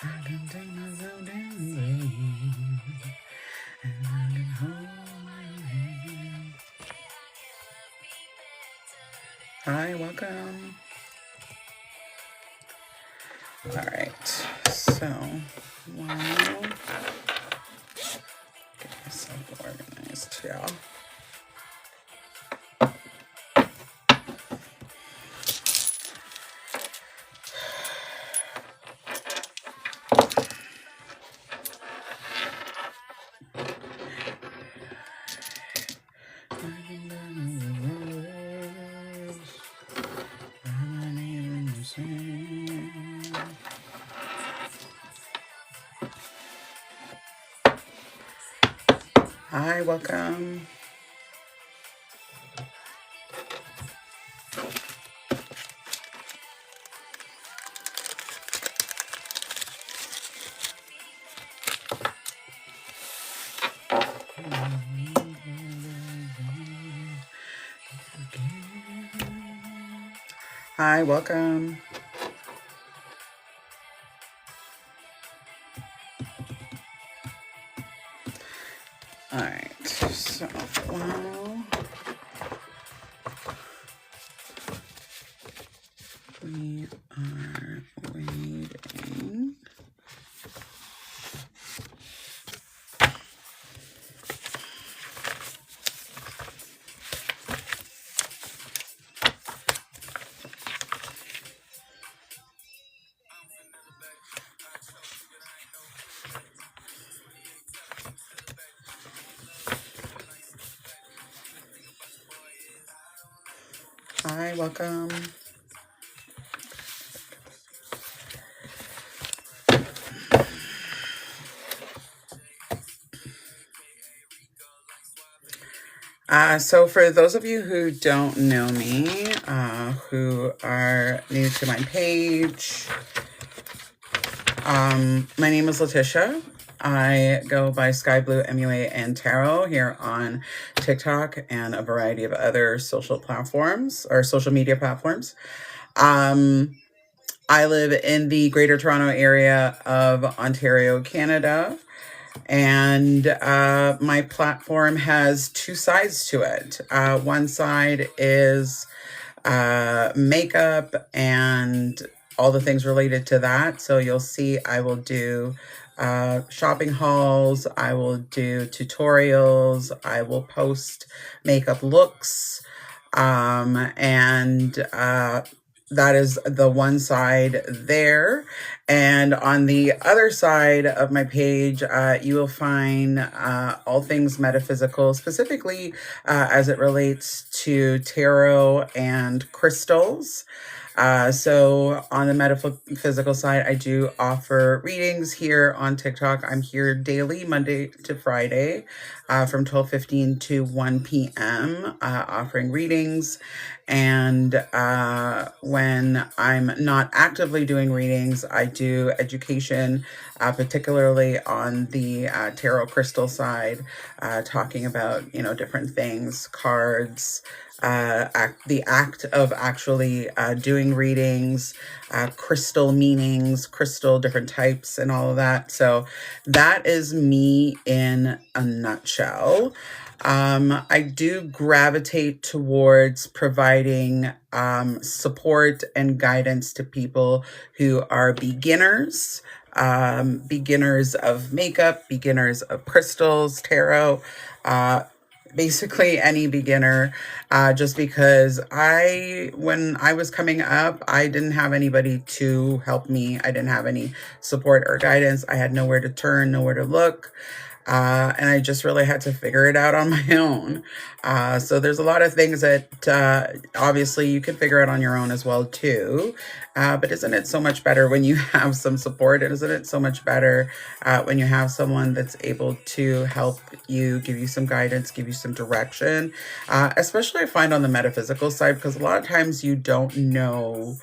I can take myself down the lane, and I can hold my hand. Hi, welcome. All right, so wow, get myself organized, y'all. Hi, welcome. Hi, welcome. All right, so while we are waiting, hi, welcome. So for those of you who don't know me, who are new to my page, my name is Letitia. I go by Sky Blue MUA and Tarot here on TikTok and a variety of other social platforms or social media platforms. I live in the Greater Toronto area of Ontario, Canada. And my platform has two sides to it. One side is makeup and all the things related to that. So you'll see I will do shopping hauls, I will do tutorials, I will post makeup looks, and that is the one side there. And on the other side of my page, you will find all things metaphysical, specifically as it relates to tarot and crystals. So on the metaphysical side, I do offer readings here on TikTok. I'm here daily, Monday to Friday, from 12:15 to 1 p.m., offering readings. And when I'm not actively doing readings, I do education, particularly on the tarot crystal side, talking about, different things, cards, the act of actually doing readings, crystal meanings, crystal different types, and all of that. So that is me in a nutshell. I do gravitate towards providing support and guidance to people who are beginners. Beginners of makeup, beginners of crystals, tarot, basically any beginner, just because when I was coming up, I didn't have anybody to help me. I didn't have any support or guidance. I had nowhere to turn, nowhere to look. And I just really had to figure it out on my own. So there's a lot of things that obviously you can figure out on your own as well too. But isn't it so much better when you have some support? And isn't it so much better when you have someone that's able to help you, give you some guidance, give you some direction? Especially I find on the metaphysical side, because a lot of times you don't know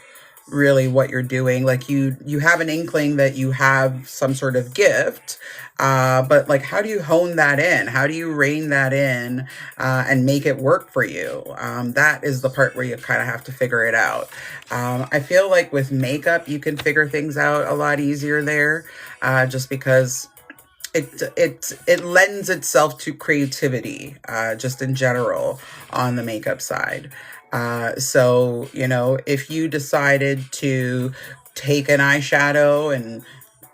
really what you're doing. Like you have an inkling that you have some sort of gift, but like, how do you hone that in? How do you rein that in and make it work for you? That is the part where you kind of have to figure it out. I feel like with makeup, you can figure things out a lot easier there, just because it lends itself to creativity, just in general on the makeup side. So if you decided to take an eyeshadow and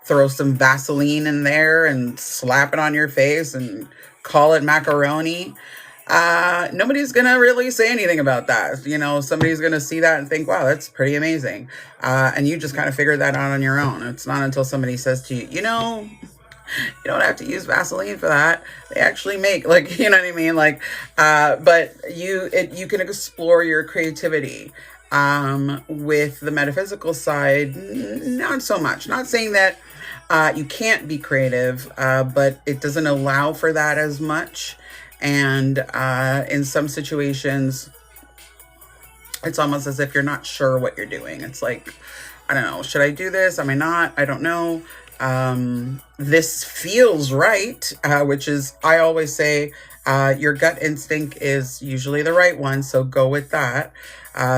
throw some Vaseline in there and slap it on your face and call it macaroni, nobody's gonna really say anything about that. Somebody's gonna see that and think, wow, that's pretty amazing. And you just kind of figure that out on your own. It's not until somebody says to you, you don't have to use Vaseline for that. They actually make, like, you know what I mean? Like, but you can explore your creativity. With the metaphysical side, not so much. Not saying that you can't be creative, but it doesn't allow for that as much. And in some situations, it's almost as if you're not sure what you're doing. It's like, I don't know, should I do this? Am I not? I don't know. This feels right, which is, I always say, your gut instinct is usually the right one, so go with that.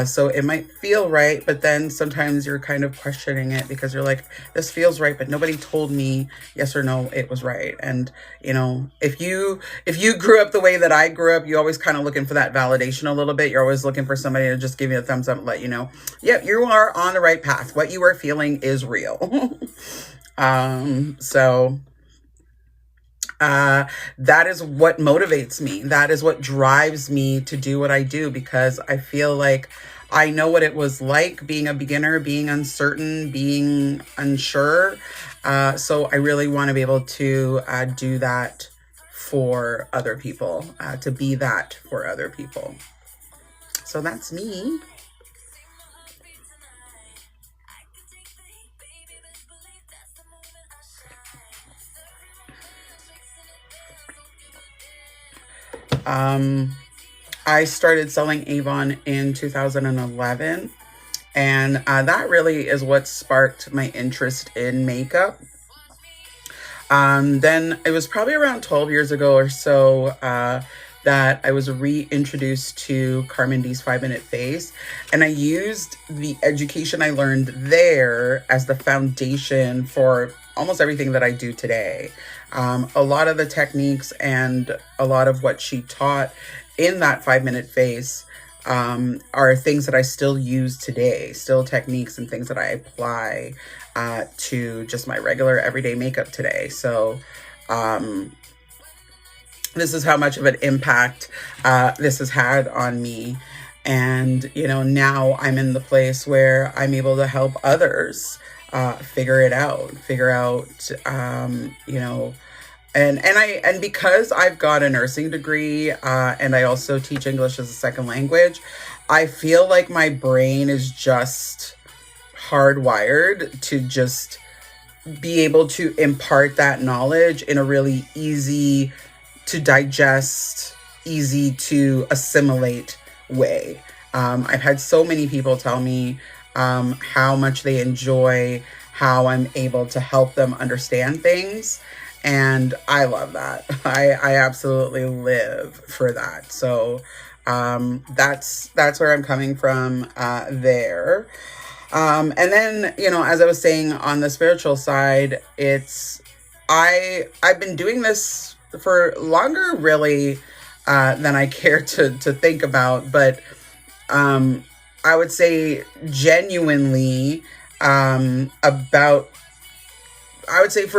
So it might feel right, but then sometimes you're kind of questioning it because you're like, this feels right, but nobody told me yes or no, it was right. And if you grew up the way that I grew up, you're always kind of looking for that validation a little bit. You're always looking for somebody to just give you a thumbs up and let you know, yeah, you are on the right path. What you are feeling is real. So that is what motivates me. That is what drives me to do what I do, because I feel like I know what it was like being a beginner, being uncertain, being unsure. So I really want to be able to do that for other people, to be that for other people. So that's me. I started selling Avon in 2011, and that really is what sparked my interest in makeup. Then it was probably around 12 years ago or so that I was reintroduced to Carmen D's 5 Minute Face, and I used the education I learned there as the foundation for almost everything that I do today. A lot of the techniques and a lot of what she taught in that 5 Minute Face are things that I still use today, still techniques and things that I apply to just my regular everyday makeup today. So this is how much of an impact this has had on me. And, now I'm in the place where I'm able to help others figure out, and because I've got a nursing degree, and I also teach English as a second language, I feel like my brain is just hardwired to just be able to impart that knowledge in a really easy to digest, easy to assimilate way. I've had so many people tell me how much they enjoy how I'm able to help them understand things. And I love that. I absolutely live for that. So that's where I'm coming from there. And then, as I was saying, on the spiritual side, I've been doing this for longer, really, than I care to think about. But I would say genuinely, for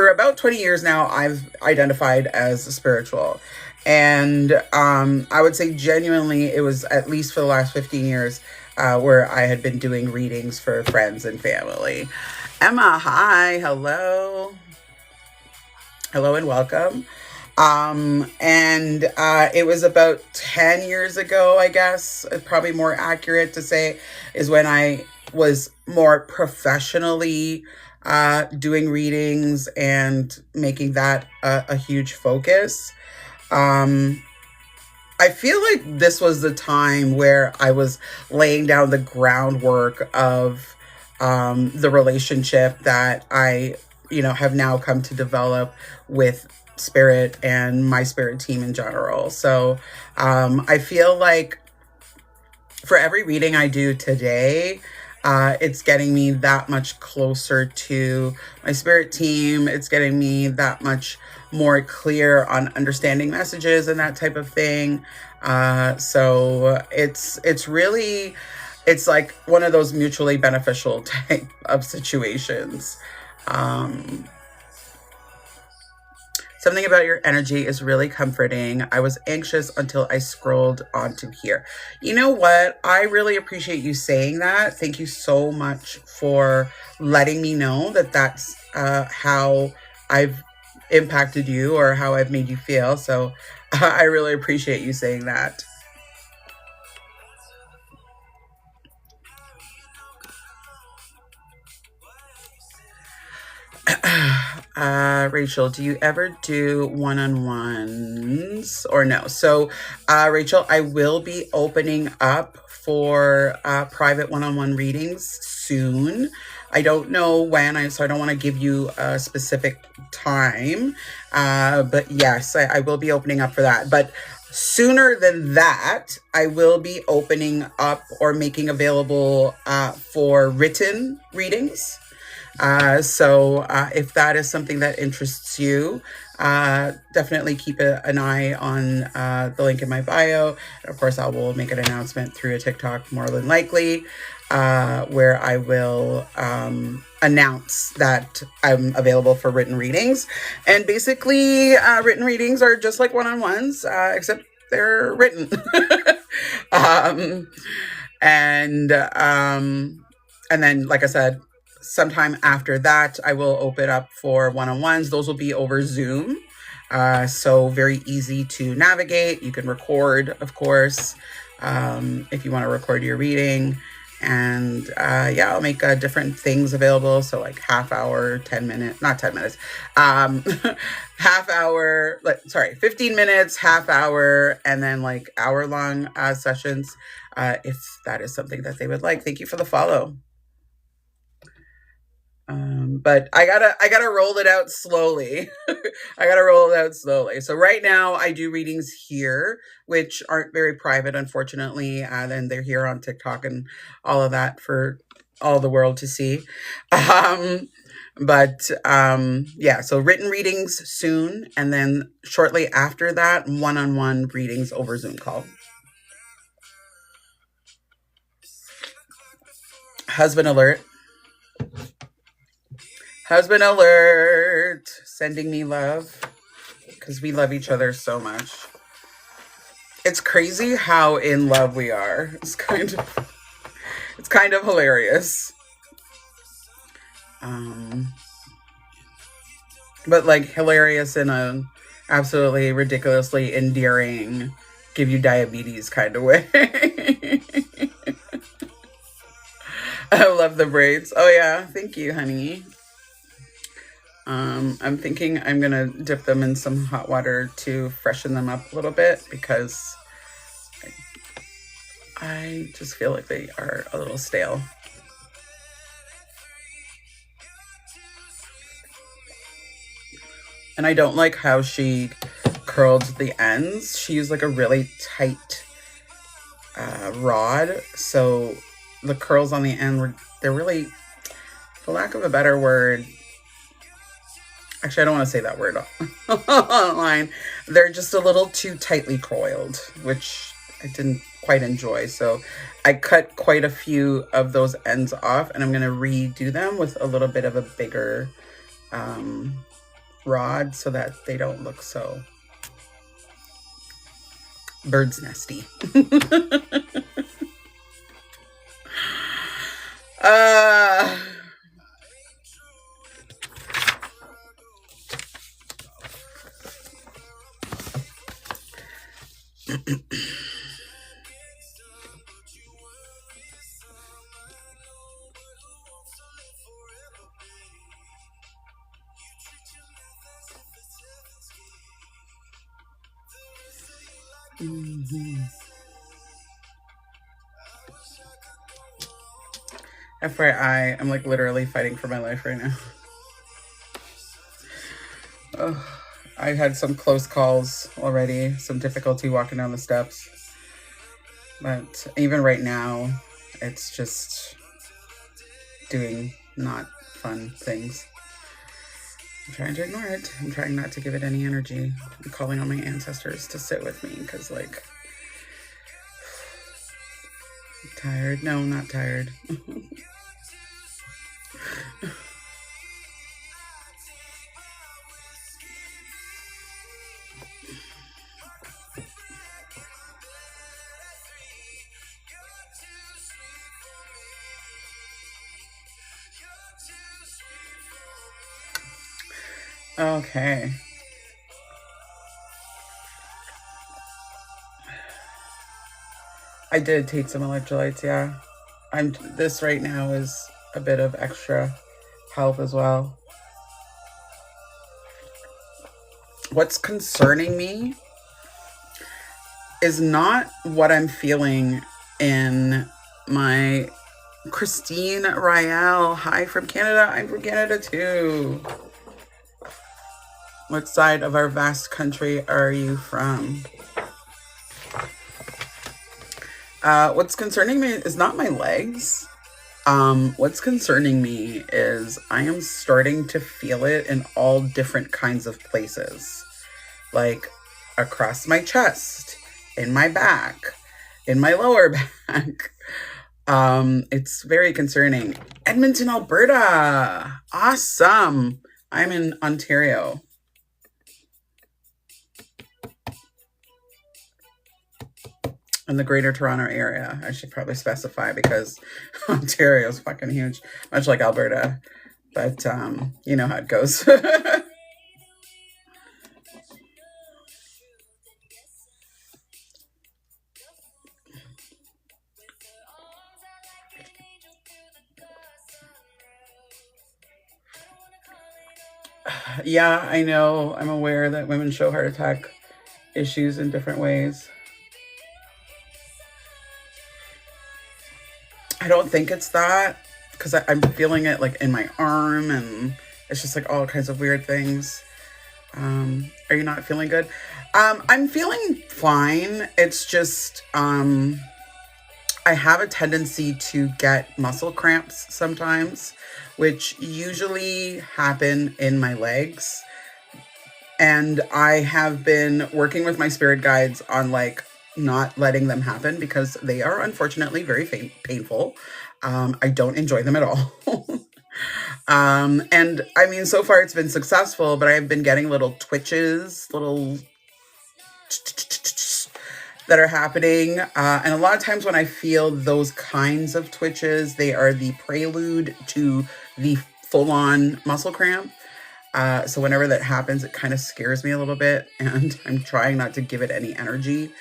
about 20 years now, I've identified as spiritual. And I would say genuinely, it was at least for the last 15 years where I had been doing readings for friends and family. Emma, hi, hello. Hello and welcome. And it was about 10 years ago, I guess, probably more accurate to say, is when I was more professionally doing readings and making that a huge focus. I feel like this was the time where I was laying down the groundwork of the relationship that I, have now come to develop with spirit and my spirit team in general. So I feel like for every reading I do today, it's getting me that much closer to my spirit team. It's getting me that much more clear on understanding messages and that type of thing. So it's really, it's like one of those mutually beneficial type of situations. Something about your energy is really comforting. I was anxious until I scrolled onto here. You know what? I really appreciate you saying that. Thank you so much for letting me know that that's how I've impacted you or how I've made you feel. So I really appreciate you saying that. Rachel, do you ever do one-on-ones or no? So, Rachel, I will be opening up for private one-on-one readings soon. I don't know when, so I don't want to give you a specific time. But yes, I will be opening up for that. But sooner than that, I will be opening up or making available for written readings. So if that is something that interests you, definitely keep an eye on the link in my bio. And of course, I will make an announcement through a TikTok more than likely, where I will announce that I'm available for written readings. And basically, written readings are just like one-on-ones, except they're written. And then, like I said, sometime after that, I will open up for one-on-ones. Those will be over Zoom. So very easy to navigate. You can record, of course, if you want to record your reading. And yeah, I'll make different things available. So like half hour, 10 minutes, not 10 minutes, half hour, 15 minutes, half hour, and then like hour long sessions, if that is something that they would like. Thank you for the follow. But I gotta roll it out slowly. I gotta roll it out slowly. So right now I do readings here, which aren't very private, unfortunately. Then they're here on TikTok and all of that for all the world to see. But yeah, so written readings soon. And then shortly after that, one-on-one readings over Zoom call. Husband alert. Husband alert, sending me love because we love each other so much. It's crazy how in love we are. It's kind of hilarious. But like hilarious in a absolutely ridiculously endearing, give you diabetes kind of way. I love the braids. Oh yeah, thank you, honey. I'm thinking I'm gonna dip them in some hot water to freshen them up a little bit because I just feel like they are a little stale. And I don't like how she curled the ends. She used like a really tight rod, so the curls on the end they're really, for lack of a better word, actually I don't want to say that word online, they're just a little too tightly coiled, which I didn't quite enjoy. So I cut quite a few of those ends off, and I'm going to redo them with a little bit of a bigger rod so that they don't look so bird's nesty. FYI, I'm like literally fighting for my life right now. Oh, I had some close calls already, some difficulty walking down the steps. But even right now, it's just doing not fun things. I'm trying to ignore it. I'm trying not to give it any energy. I'm calling on my ancestors to sit with me because, like, tired? No, not tired. Okay. I did take some electrolytes, yeah. This right now is a bit of extra help as well. What's concerning me is not what I'm feeling in my Christine Riel. Hi from Canada. I'm from Canada too. What side of our vast country are you from? What's concerning me is not my legs. What's concerning me is I am starting to feel it in all different kinds of places, like across my chest, in my back, in my lower back. It's very concerning. Edmonton, Alberta. Awesome. I'm in Ontario. In the Greater Toronto area. I should probably specify because Ontario is fucking huge, much like Alberta. But you know how it goes. Yeah, I know. I'm aware that women show heart attack issues in different ways. I don't think it's that because I'm feeling it like in my arm and it's just like all kinds of weird things. Are you not feeling good? I'm feeling fine. It's just I have a tendency to get muscle cramps sometimes, which usually happen in my legs. And I have been working with my spirit guides on like not letting them happen because they are unfortunately very painful. I don't enjoy them at all. And I mean, so far it's been successful, but I've been getting little twitches, little that are happening. And a lot of times when I feel those kinds of twitches, they are the prelude to the full-on muscle cramp. So whenever that happens, it kind of scares me a little bit, and I'm trying not to give it any energy,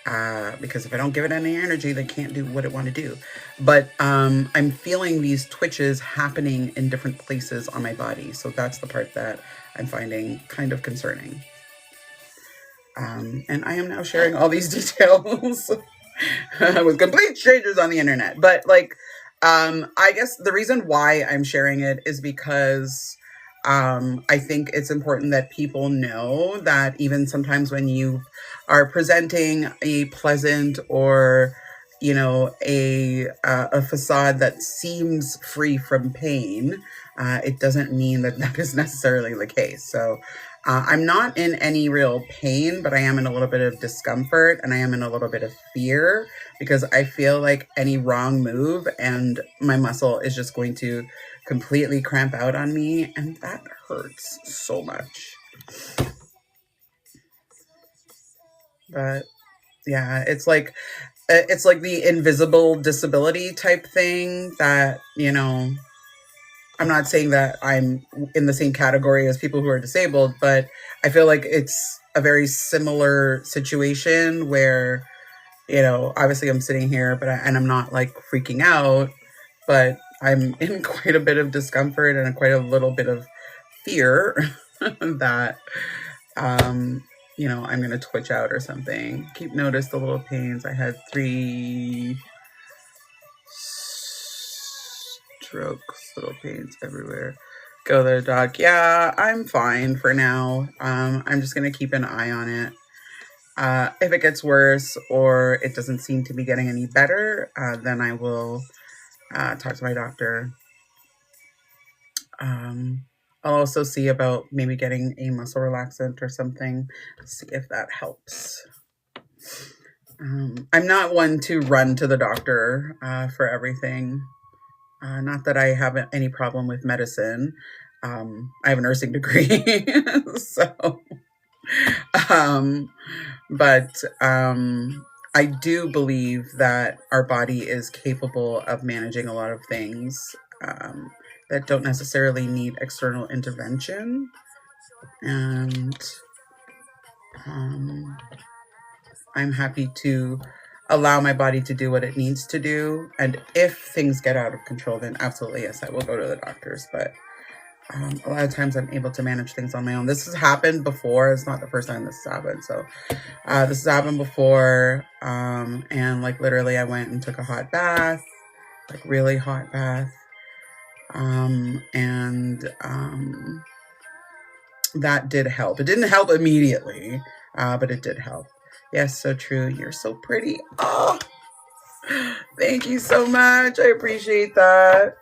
because if I don't give it any energy, they can't do what it want to do. But I'm feeling these twitches happening in different places on my body. So that's the part that I'm finding kind of concerning. And I am now sharing all these details with complete strangers on the internet. But like, I guess the reason why I'm sharing it is because I think it's important that people know that even sometimes when you are presenting a pleasant or, you know, a facade that seems free from pain, it doesn't mean that that is necessarily the case. So I'm not in any real pain, but I am in a little bit of discomfort and I am in a little bit of fear because I feel like any wrong move and my muscle is just going to completely cramp out on me, and that hurts so much. But yeah, it's like the invisible disability type thing that, you know, I'm not saying that I'm in the same category as people who are disabled, but I feel like it's a very similar situation where, you know, obviously I'm sitting here, and I'm not like freaking out, but I'm in quite a bit of discomfort and quite a little bit of fear that, you know, I'm going to twitch out or something. Keep notice the little pains. I had strokes, little pains everywhere. Go there, doc. Yeah, I'm fine for now. I'm just gonna keep an eye on it. If it gets worse or it doesn't seem to be getting any better, then I will talk to my doctor. I'll also see about maybe getting a muscle relaxant or something, see if that helps. I'm not one to run to the doctor for everything. Not that I have any problem with medicine. I have a nursing degree, so but I do believe that our body is capable of managing a lot of things that don't necessarily need external intervention. And I'm happy to allow my body to do what it needs to do. And if things get out of control, then absolutely, yes, I will go to the doctors. But a lot of times I'm able to manage things on my own. This has happened before. It's not the first time this has happened. So this has happened before. And like literally I went and took a hot bath, like really hot bath. That did help. It didn't help immediately, but it did help. Yes, so true. You're so pretty. Oh, thank you so much. I appreciate that.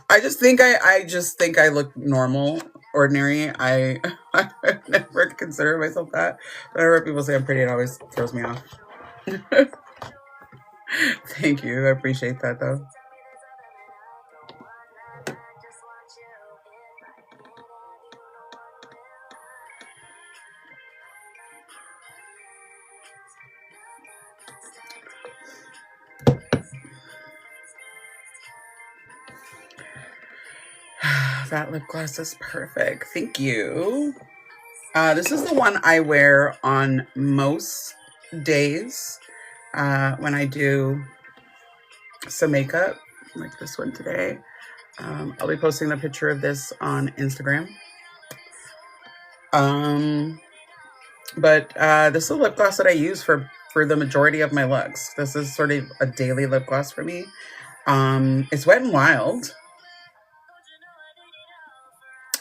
I just think I look normal, ordinary. I never consider myself that. Whenever people say I'm pretty, it always throws me off. Thank you. I appreciate that though. That lip gloss is perfect. Thank you. This is the one I wear on most days when I do some makeup, like this one today. I'll be posting the picture of this on Instagram. But this is a lip gloss that I use for the majority of my looks. This is sort of a daily lip gloss for me. It's Wet n Wild.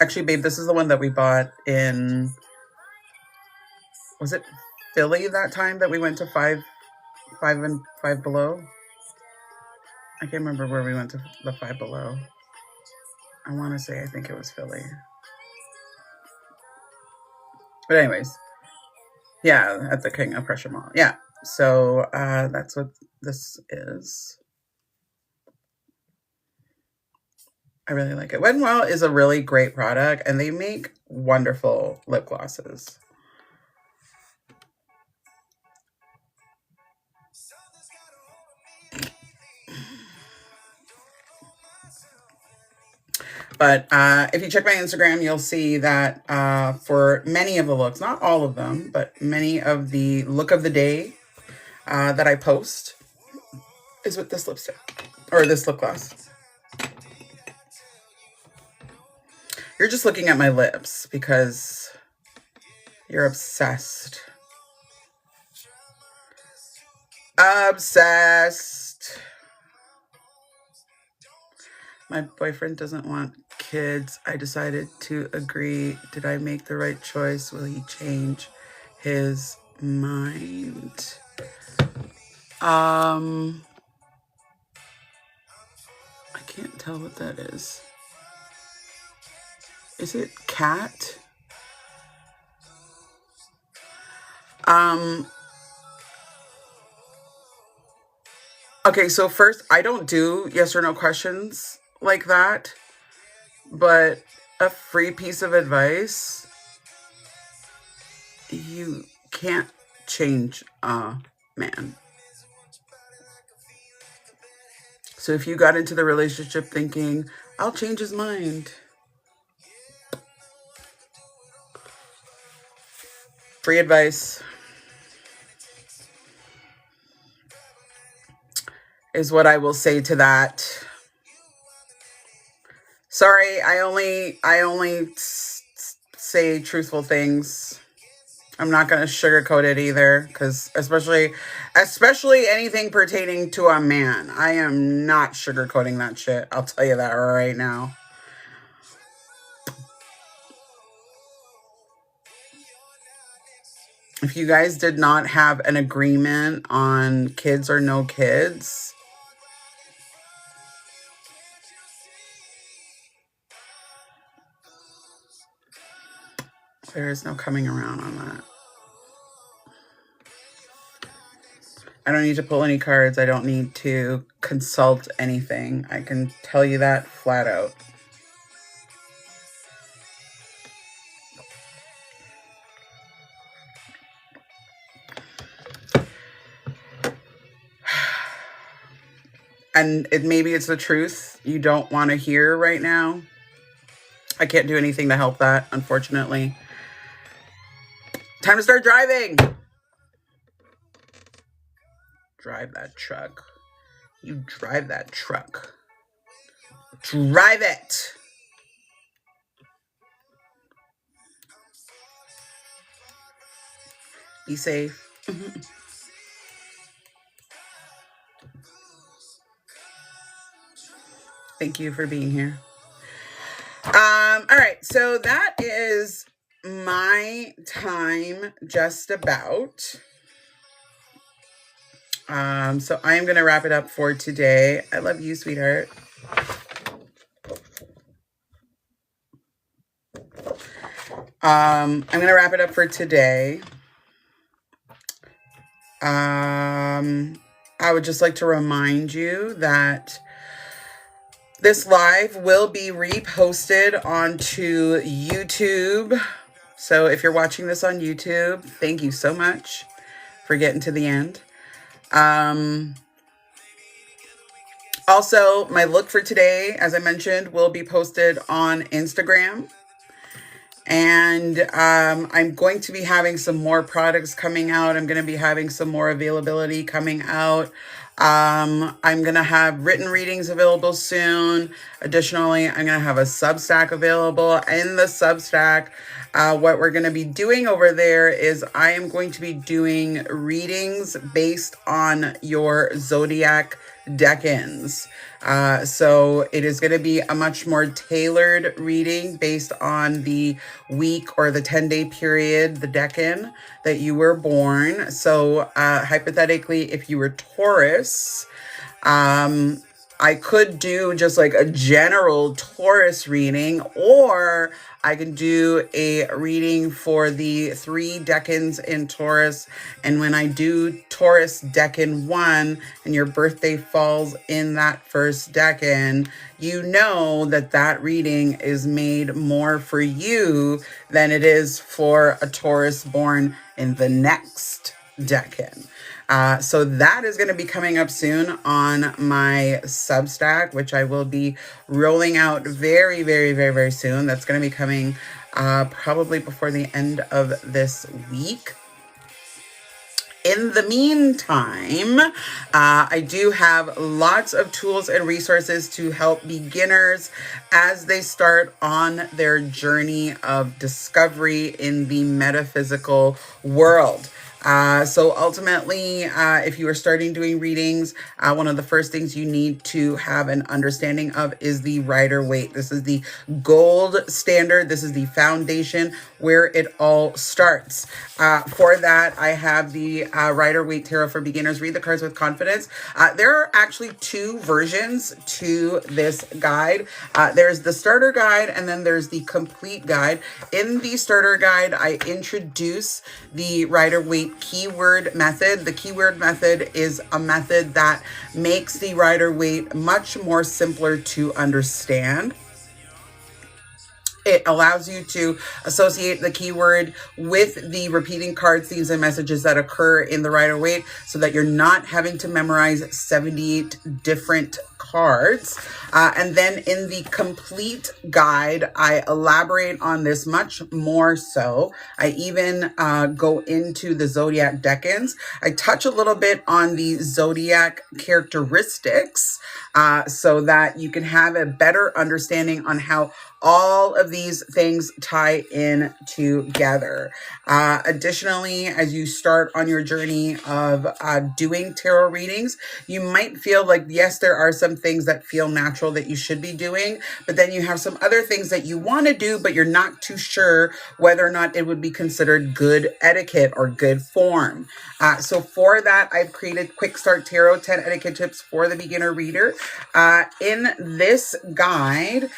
Actually, babe, this is the one that we bought in, was it Philly that time that we went to Five Below? I can't remember where we went to the Five Below. I want to say, I think it was Philly. But anyways, yeah, at the King of Prussia Mall. Yeah, so that's what this is. I really like it. Wet n Wild is a really great product, and they make wonderful lip glosses. But if you check my Instagram, you'll see that for many of the looks, not all of them, but many of the look of the day that I post is with this lipstick or this lip gloss. You're just looking at my lips because you're obsessed. Obsessed. My boyfriend doesn't want kids. I decided to agree. Did I make the right choice? Will he change his mind? I can't tell what that is. Is it cat? Okay, so first, I don't do yes or no questions like that, but a free piece of advice, you can't change a man. So if you got into the relationship thinking, I'll change his mind, free advice is what I will say to that. Sorry, I only say truthful things. I'm not going to sugarcoat it either, because especially anything pertaining to a man, I am not sugarcoating that shit. I'll tell you that right now. If you guys did not have an agreement on kids or no kids, there is no coming around on that. I don't need to pull any cards. I don't need to consult anything. I can tell you that flat out. And maybe it's the truth you don't want to hear right now. I can't do anything to help that, unfortunately. Time to start driving. Drive that truck. You drive that truck. Drive it. Be safe. Thank you for being here. All right, so that is my time just about. So I am going to wrap it up for today. I love you, sweetheart. I'm going to wrap it up for today. I would just like to remind you that this live will be reposted onto YouTube. So if you're watching this on YouTube, thank you so much for getting to the end. Also, my look for today, as I mentioned, will be posted on Instagram. And I'm going to be having some more products coming out. I'm going to be having some more availability coming out. I'm going to have written readings available soon. Additionally, I'm going to have a Substack available. In the Substack, what we're going to be doing over there is I am going to be doing readings based on your zodiac decans. So it is going to be a much more tailored reading based on the week or the 10-day period, the decan that you were born. So hypothetically, if you were Taurus, I could do just like a general Taurus reading, or I can do a reading for the 3 decans in Taurus. And when I do Taurus decan 1 and your birthday falls in that first decan, you know that that reading is made more for you than it is for a Taurus born in the next decan. So that is going to be coming up soon on my Substack, which I will be rolling out very, very, very, very soon. That's going to be coming probably before the end of this week. In the meantime, I do have lots of tools and resources to help beginners as they start on their journey of discovery in the metaphysical world. So ultimately, if you are starting doing readings, one of the first things you need to have an understanding of is the Rider-Waite. This is the gold standard. This is the foundation where it all starts. For that, I have the Rider-Waite Tarot for Beginners. Read the cards with confidence. There are actually 2 versions to this guide. There's the starter guide, and then there's the complete guide. In the starter guide, I introduce the Rider-Waite keyword method. The keyword method is a method that makes the Rider-Waite much more simpler to understand. It allows you to associate the keyword with the repeating cards, themes, and messages that occur in the Rider-Waite so that you're not having to memorize 78 different cards. And then in the complete guide, I elaborate on this much more so. I even go into the zodiac decans. I touch a little bit on the zodiac characteristics so that you can have a better understanding on how all of these things tie in together. Additionally, as you start on your journey of doing tarot readings, you might feel like, yes, there are some things that feel natural that you should be doing, but then you have some other things that you want to do, but you're not too sure whether or not it would be considered good etiquette or good form. So for that, I've created Quick Start Tarot 10 Etiquette Tips for the Beginner Reader. In this guide,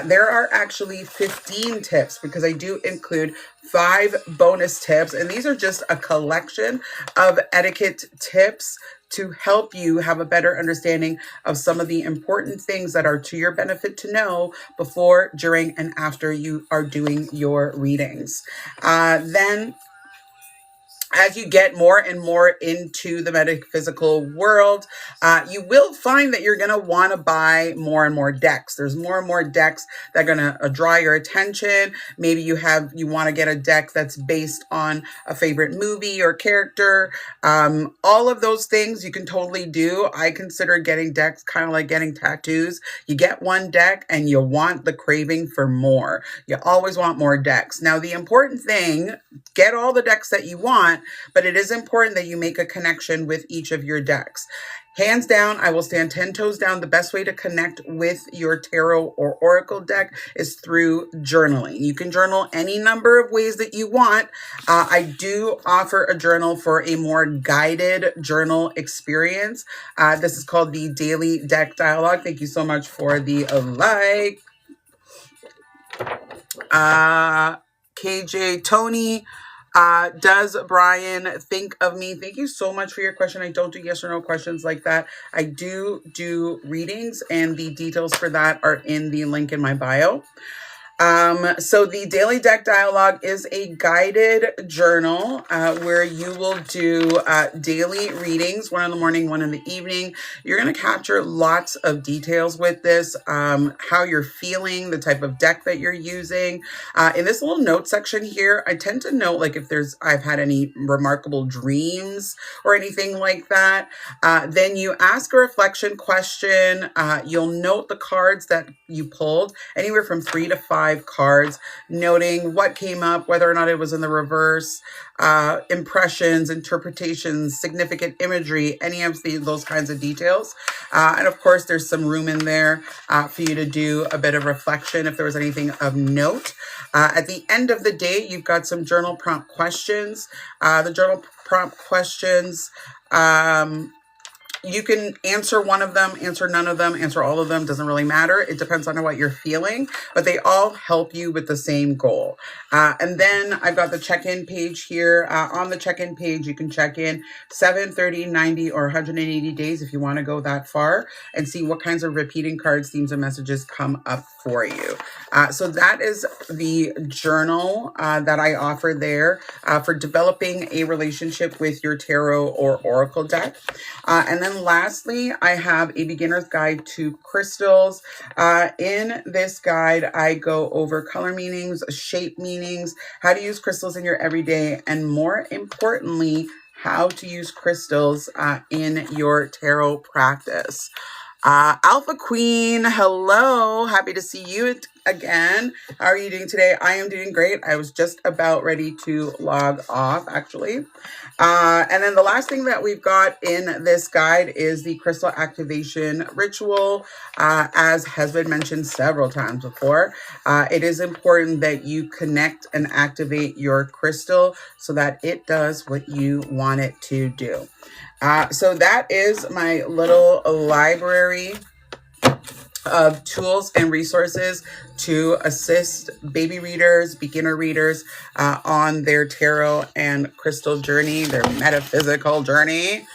there are actually 15 tips because I do include 5 bonus tips, and these are just a collection of etiquette tips to help you have a better understanding of some of the important things that are to your benefit to know before, during, and after you are doing your readings. Then as you get more and more into the metaphysical world, you will find that you're going to want to buy more and more decks. There's more and more decks that are going to draw your attention. Maybe you want to get a deck that's based on a favorite movie or character. All of those things you can totally do. I consider getting decks kind of like getting tattoos. You get one deck and you want the craving for more. You always want more decks. Now, the important thing, get all the decks that you want, but it is important that you make a connection with each of your decks. Hands down, I will stand 10 toes down. The best way to connect with your tarot or oracle deck is through journaling. You can journal any number of ways that you want. I do offer a journal for a more guided journal experience. This is called the Daily Deck Dialogue. Thank you so much for the like. KJ Tony. Does Brian think of me? Thank you so much for your question. I don't do yes or no questions like that. I do readings, and the details for that are in the link in my bio. So the Daily Deck Dialogue is a guided journal where you will do daily readings, one in the morning, one in the evening. You're going to capture lots of details with this, how you're feeling, the type of deck that you're using. In this little note section here, I tend to note like if I've had any remarkable dreams or anything like that. Then you ask a reflection question. You'll note the cards that you pulled, anywhere from 3 to 5 cards, noting what came up, whether or not it was in the reverse, impressions, interpretations, significant imagery, any of those kinds of details. And of course, there's some room in there for you to do a bit of reflection if there was anything of note. At the end of the day, you've got some journal prompt questions. The journal prompt questions, you can answer one of them, answer none of them, answer all of them. Doesn't really matter. It depends on what you're feeling, but they all help you with the same goal. And then I've got the check-in page here. On the check-in page, you can check in 7, 30, 90, or 180 days if you want to go that far and see what kinds of repeating cards, themes, and messages come up for you. So that is the journal that I offer there for developing a relationship with your tarot or oracle deck. And then lastly, I have a beginner's guide to crystals. In this guide, I go over color meanings, shape meanings, how to use crystals in your everyday, and more importantly, how to use crystals in your tarot practice. Alpha Queen, hello. Happy to see you again. How are you doing today? I am doing great. I was just about ready to log off, actually. And then the last thing that we've got in this guide is the crystal activation ritual. As has been mentioned several times before, it is important that you connect and activate your crystal so that it does what you want it to do. So that is my little library of tools and resources to assist baby readers, beginner readers on their tarot and crystal journey, their metaphysical journey.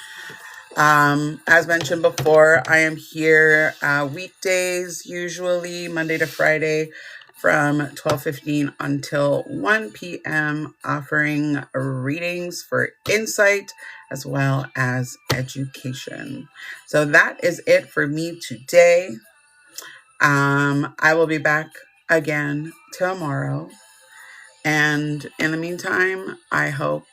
As mentioned before, I am here weekdays, usually Monday to Friday, from 12:15 until 1 p.m., offering readings for insight as well as education. So that is it for me today. I will be back again tomorrow. And in the meantime, I hope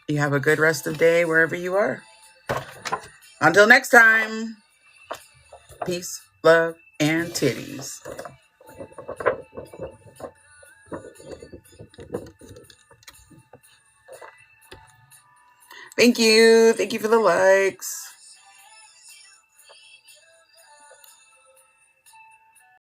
you have a good rest of the day wherever you are. Until next time, peace, love, and titties. Thank you. Thank you for the likes.